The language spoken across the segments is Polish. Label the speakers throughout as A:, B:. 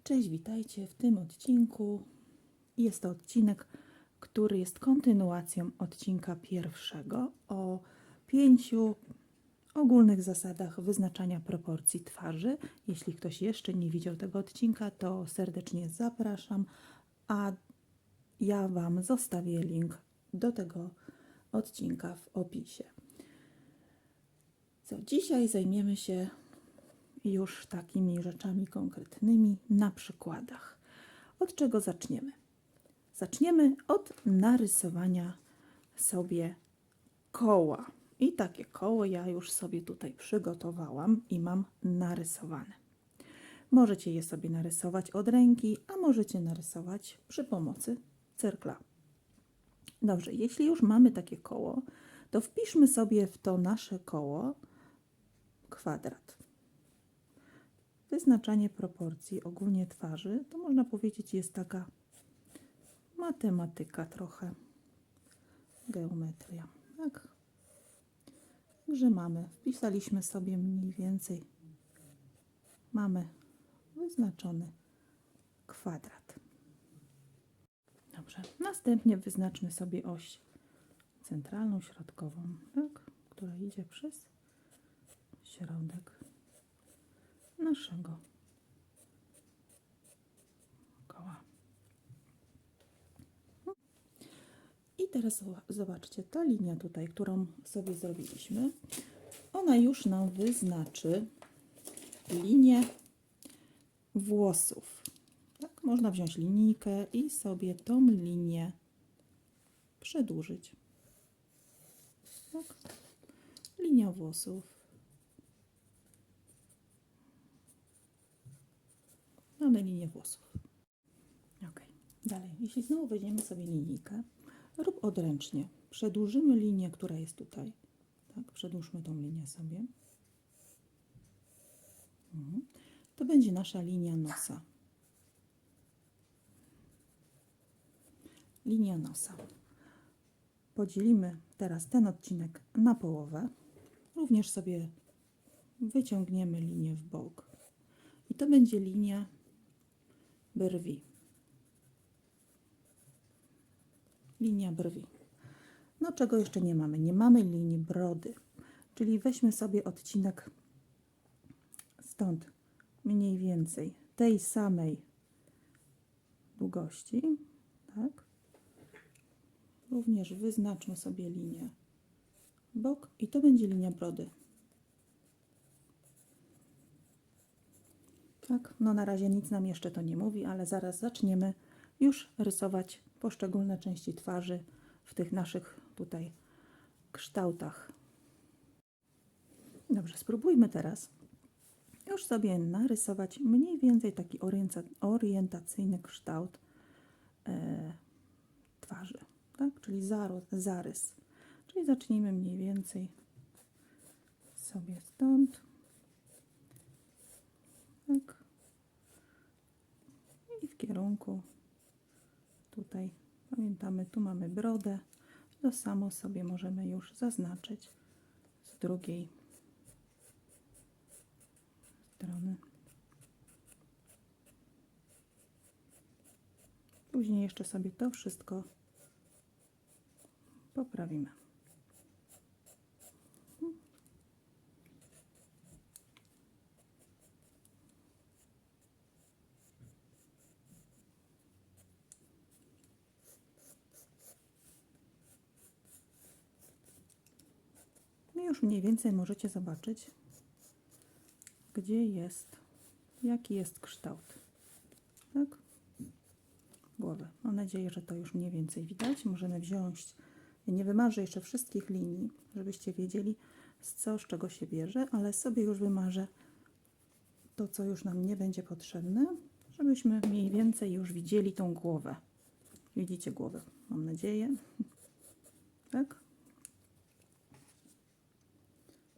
A: Cześć, witajcie w tym odcinku. Jest to odcinek, który jest kontynuacją odcinka pierwszego o 5 ogólnych zasadach wyznaczania proporcji twarzy. Jeśli ktoś jeszcze nie widział tego odcinka, to serdecznie zapraszam, a ja Wam zostawię link do tego odcinka w opisie. Dzisiaj zajmiemy się już takimi rzeczami konkretnymi na przykładach. Od czego zaczniemy? Zaczniemy od narysowania sobie koła. I takie koło ja już sobie tutaj przygotowałam i mam narysowane. Możecie je sobie narysować od ręki, a możecie narysować przy pomocy cyrkla. Dobrze, jeśli już mamy takie koło, to wpiszmy sobie w to nasze koło kwadrat. Wyznaczanie proporcji ogólnie twarzy, to można powiedzieć jest taka matematyka trochę, geometria, tak? Także wpisaliśmy sobie mniej więcej, mamy wyznaczony kwadrat. Dobrze, następnie wyznaczmy sobie oś centralną, środkową, tak? Która idzie przez środek naszego koła. I teraz zobaczcie, ta linia tutaj, którą sobie zrobiliśmy, ona już nam wyznaczy linię włosów. Tak? Można wziąć linijkę i sobie tą linię przedłużyć. Tak? Linia włosów. Mamy linię włosów. Ok. Dalej, jeśli znowu weźmiemy sobie linijkę, lub odręcznie przedłużymy linię, która jest tutaj. Tak, przedłużmy tą linię sobie. To będzie nasza linia nosa. Linia nosa. Podzielimy teraz ten odcinek na połowę. Również sobie wyciągniemy linię w bok. I to będzie linia brwi. Linia brwi. No czego jeszcze nie mamy? Nie mamy linii brody. Czyli weźmy sobie odcinek stąd mniej więcej tej samej długości. Tak? Również wyznaczmy sobie linię bok i to będzie linia brody. Tak? No na razie nic nam jeszcze to nie mówi, ale zaraz zaczniemy już rysować poszczególne części twarzy w tych naszych tutaj kształtach. Dobrze, spróbujmy teraz już sobie narysować mniej więcej taki orientacyjny kształt twarzy, tak? Czyli zarys. Czyli zacznijmy mniej więcej sobie stąd. Tak. I w kierunku tutaj, pamiętamy, tu mamy brodę, to samo sobie możemy już zaznaczyć z drugiej strony. Później jeszcze sobie to wszystko poprawimy. I już mniej więcej możecie zobaczyć, gdzie jest, jaki jest kształt. Tak? Głowy. Mam nadzieję, że to już mniej więcej widać. Możemy wziąć, ja nie wymarzę jeszcze wszystkich linii, żebyście wiedzieli, z czego się bierze, ale sobie już wymarzę to, co już nam nie będzie potrzebne, żebyśmy mniej więcej już widzieli tą głowę. Widzicie głowę, mam nadzieję. Tak?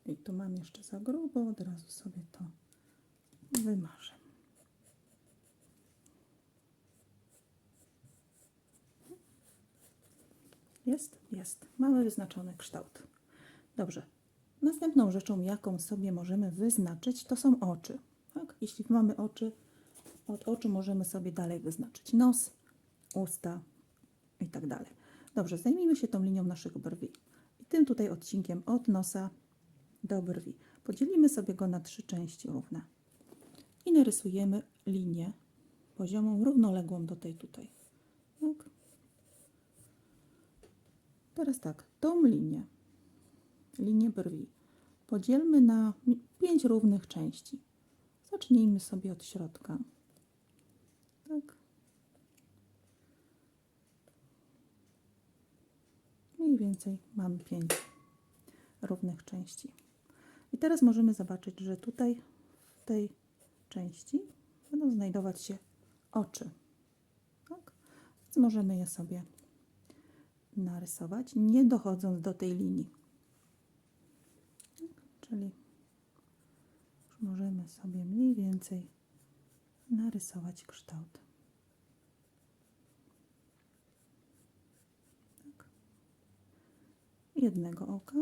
A: I tu mam jeszcze za grubo, od razu sobie to wymarzę. Jest? Jest. Mamy wyznaczony kształt. Dobrze. Następną rzeczą, jaką sobie możemy wyznaczyć, to są oczy. Tak? Jeśli mamy oczy, Od oczu możemy sobie dalej wyznaczyć nos, usta i tak dalej. Dobrze, zajmijmy się tą linią naszych brwi. I tym tutaj odcinkiem od nosa do brwi. Podzielimy sobie go na 3 części równe. I narysujemy linię poziomą, równoległą do tej tutaj. Tak. Teraz tak, tą linię brwi podzielmy na 5 równych części. Zacznijmy sobie od środka. Tak. Mniej więcej mamy 5 równych części. I teraz możemy zobaczyć, że tutaj w tej części będą znajdować się oczy. Tak? Więc możemy je sobie narysować, nie dochodząc do tej linii. Tak? Czyli już możemy sobie mniej więcej narysować kształt. Tak. Jednego oka,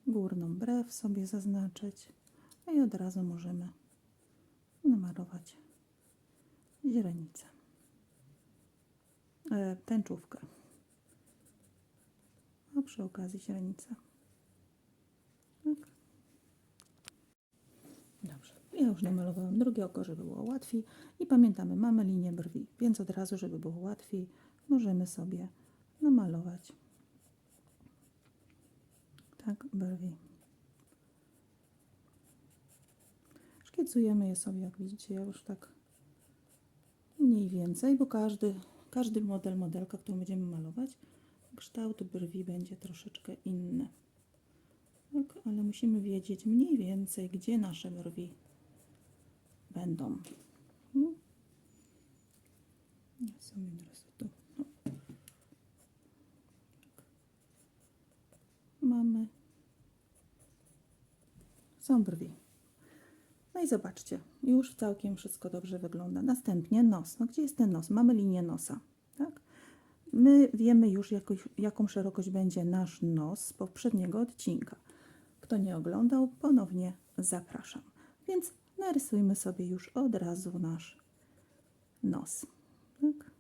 A: górną brew sobie zaznaczyć, a i od razu możemy namalować źrenicę, tęczówkę, a przy okazji źrenicę. Tak. Dobrze, ja już namalowałam drugie oko, żeby było łatwiej i pamiętamy, mamy linię brwi, więc od razu, żeby było łatwiej, możemy sobie namalować tak brwi. Szkicujemy je sobie, jak widzicie, ja już tak mniej więcej, bo każdy modelka, którą będziemy malować, kształt brwi będzie troszeczkę inny. Tak, ale musimy wiedzieć mniej więcej, gdzie nasze brwi będą. Ja sobie teraz tu. Mamy. Są brwi. No i zobaczcie, już całkiem wszystko dobrze wygląda. Następnie nos. No gdzie jest ten nos? Mamy linię nosa. Tak? My wiemy już, jaką szerokość będzie nasz nos z poprzedniego odcinka. Kto nie oglądał, ponownie zapraszam. Więc narysujmy sobie już od razu nasz nos. Tak?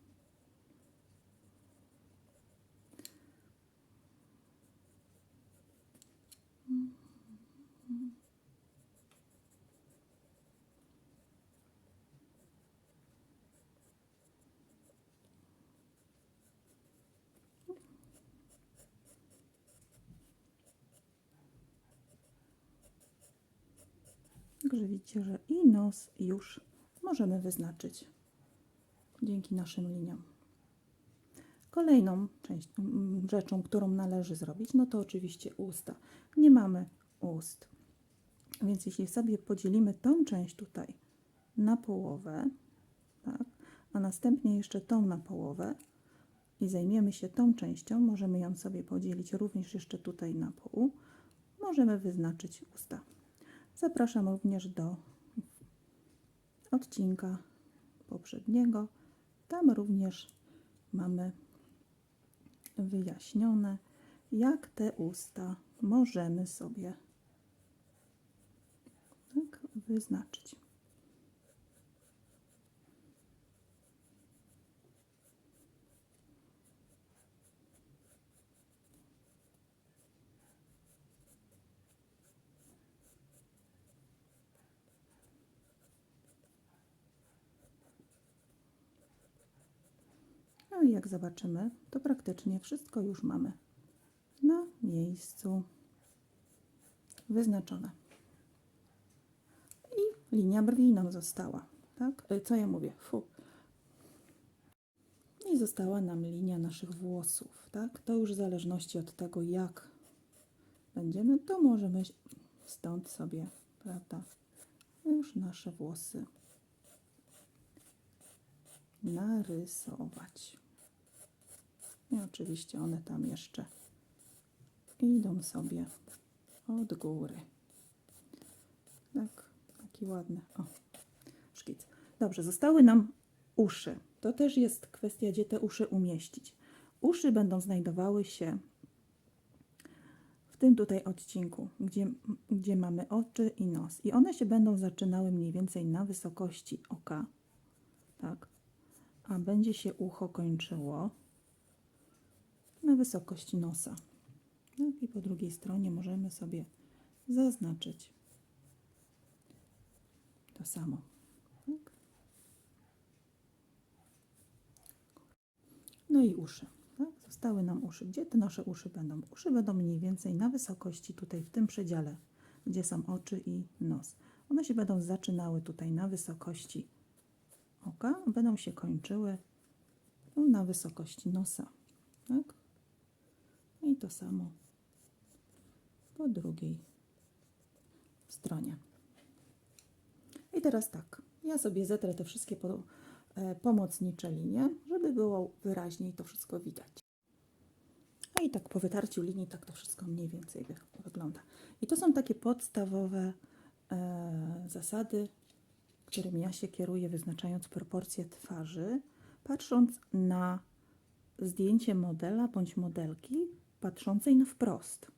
A: Także widzicie, że i nos już możemy wyznaczyć dzięki naszym liniom. Kolejną rzeczą, którą należy zrobić, no to oczywiście usta. Nie mamy ust, więc jeśli sobie podzielimy tą część tutaj na połowę, tak, a następnie jeszcze tą na połowę i zajmiemy się tą częścią, możemy ją sobie podzielić również jeszcze tutaj na pół, możemy wyznaczyć usta. Zapraszam również do odcinka poprzedniego. Tam również mamy wyjaśnione, jak te usta możemy sobie tak wyznaczyć. No i jak zobaczymy, to praktycznie wszystko już mamy na miejscu wyznaczone. I linia brwi nam została, tak? Co ja mówię? I została nam linia naszych włosów, tak? To już w zależności od tego, jak będziemy, to możemy stąd sobie, prawda, już nasze włosy narysować. I oczywiście one tam jeszcze idą sobie od góry. Tak, taki ładny. O, szkic. Dobrze, zostały nam uszy. To też jest kwestia, gdzie te uszy umieścić. Uszy będą znajdowały się tym tutaj odcinku, gdzie mamy oczy i nos. I one się będą zaczynały mniej więcej na wysokości oka, tak? A będzie się ucho kończyło na wysokości nosa. Tak? I po drugiej stronie możemy sobie zaznaczyć to samo. Tak? No i uszy. Tak? Zostały nam uszy. Gdzie te nasze uszy będą? Uszy będą mniej więcej na wysokości tutaj w tym przedziale, gdzie są oczy i nos. One się będą zaczynały tutaj na wysokości oka, będą się kończyły na wysokości nosa. Tak? I to samo po drugiej stronie. I teraz tak, ja sobie zetrę te wszystkie pomocnicze linie, żeby było wyraźniej to wszystko widać. No i tak po wytarciu linii tak to wszystko mniej więcej wygląda. I to są takie podstawowe zasady, którymi ja się kieruję, wyznaczając proporcje twarzy, patrząc na zdjęcie modela bądź modelki patrzącej na wprost.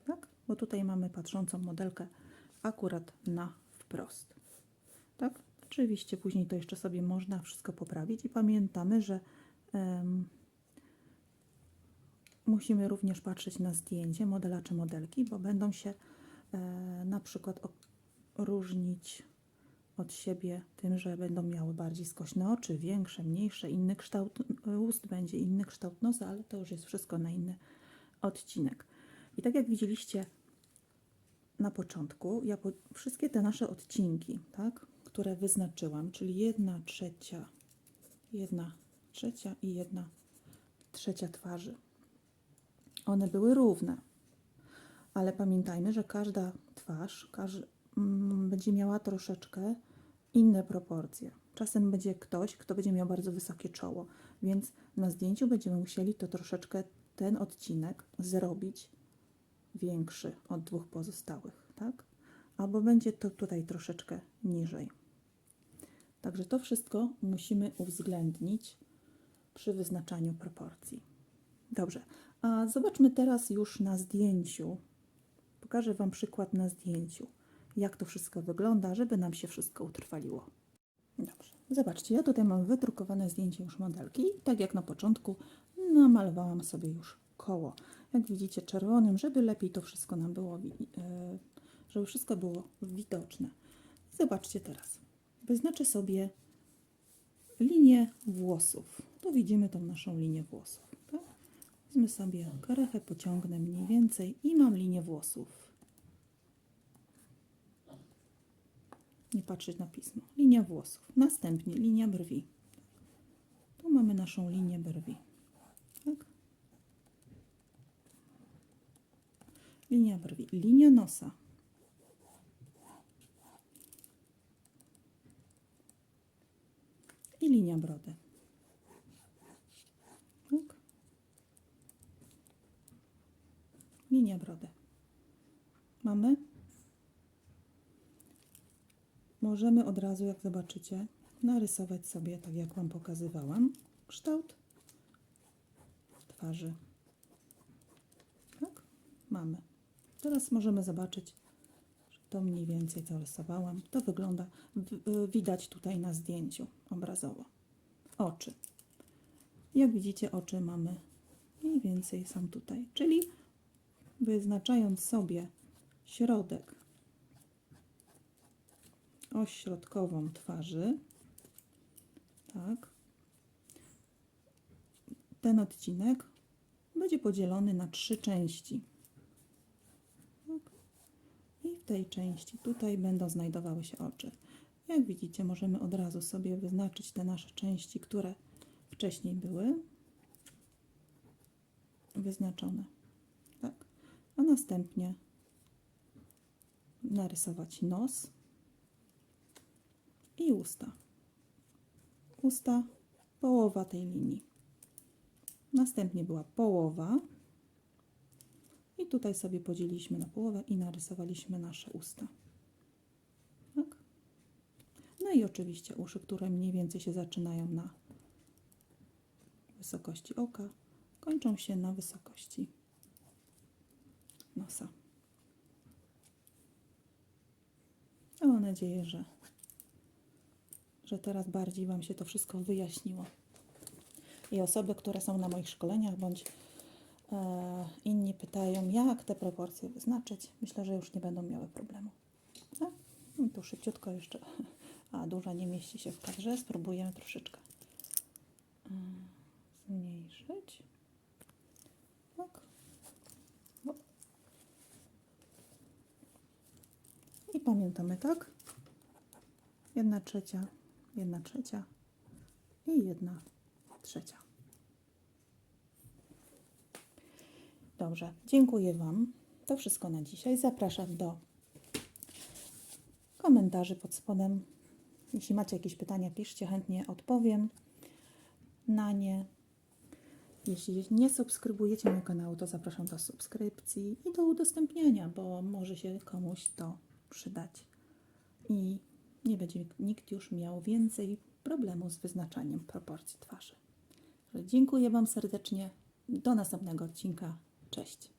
A: Tak? Bo tutaj mamy patrzącą modelkę akurat na wprost. Tak? Oczywiście później to jeszcze sobie można wszystko poprawić i pamiętamy, że musimy również patrzeć na zdjęcie modela czy modelki, bo będą się na przykład różnić od siebie tym, że będą miały bardziej skośne oczy, większe, mniejsze, inny kształt ust będzie, inny kształt nosa, ale to już jest wszystko na inny odcinek. I tak jak widzieliście na początku, ja wszystkie te nasze odcinki, tak, które wyznaczyłam, czyli 1/3, 1/3 i 1/3 twarzy, one były równe, ale pamiętajmy, że każda twarz będzie miała troszeczkę inne proporcje. Czasem będzie ktoś, kto będzie miał bardzo wysokie czoło, więc na zdjęciu będziemy musieli to troszeczkę ten odcinek zrobić większy od dwóch pozostałych, tak? Albo będzie to tutaj troszeczkę niżej. Także to wszystko musimy uwzględnić przy wyznaczaniu proporcji. Dobrze, a zobaczmy teraz już na zdjęciu. Pokażę Wam przykład na zdjęciu, jak to wszystko wygląda, żeby nam się wszystko utrwaliło. Dobrze, zobaczcie, ja tutaj mam wydrukowane zdjęcie już modelki. Tak jak na początku namalowałam sobie już koło. Jak widzicie czerwonym, żeby lepiej to wszystko nam było, żeby wszystko było widoczne. Zobaczcie teraz. Wyznaczę sobie linię włosów. Tu widzimy tą naszą linię włosów. Tak? Wezmę sobie karechę, pociągnę mniej więcej i mam linię włosów. Nie patrzeć na pismo. Linia włosów. Następnie linia brwi. Tu mamy naszą linię brwi. Tak? Linia brwi. Linia nosa. I linia brody. Tak? Linia brody. Mamy? Możemy od razu, jak zobaczycie, narysować sobie, tak jak Wam pokazywałam, kształt twarzy. Tak? Mamy. Teraz możemy zobaczyć, że to mniej więcej co rysowałam. To wygląda, widać tutaj na zdjęciu obrazowo. Oczy. Jak widzicie, oczy mamy mniej więcej są tutaj. Czyli wyznaczając sobie środek, oś środkową twarzy, tak, ten odcinek będzie podzielony na 3 części. Tak. I w tej części tutaj będą znajdowały się oczy. Jak widzicie, możemy od razu sobie wyznaczyć te nasze części, które wcześniej były wyznaczone. Tak. A następnie narysować nos i usta. Usta, połowa tej linii. Następnie była połowa i tutaj sobie podzieliliśmy na połowę i narysowaliśmy nasze usta. Tak? No i oczywiście uszy, które mniej więcej się zaczynają na wysokości oka, kończą się na wysokości nosa. Mam nadzieję, że teraz bardziej Wam się to wszystko wyjaśniło. I osoby, które są na moich szkoleniach, bądź inni pytają, jak te proporcje wyznaczyć, myślę, że już nie będą miały problemu. No, tu szybciutko jeszcze, a duża nie mieści się w kadrze, spróbujemy troszeczkę zmniejszyć. Tak. I pamiętamy, tak? 1/3, 1/3 i 1/3. Dobrze, dziękuję Wam. To wszystko na dzisiaj. Zapraszam do komentarzy pod spodem. Jeśli macie jakieś pytania, piszcie, chętnie odpowiem na nie. Jeśli nie subskrybujecie mojego kanału, to zapraszam do subskrypcji i do udostępniania, bo może się komuś to przydać. I nie będzie nikt już miał więcej problemu z wyznaczaniem proporcji twarzy. Dziękuję Wam serdecznie. Do następnego odcinka. Cześć.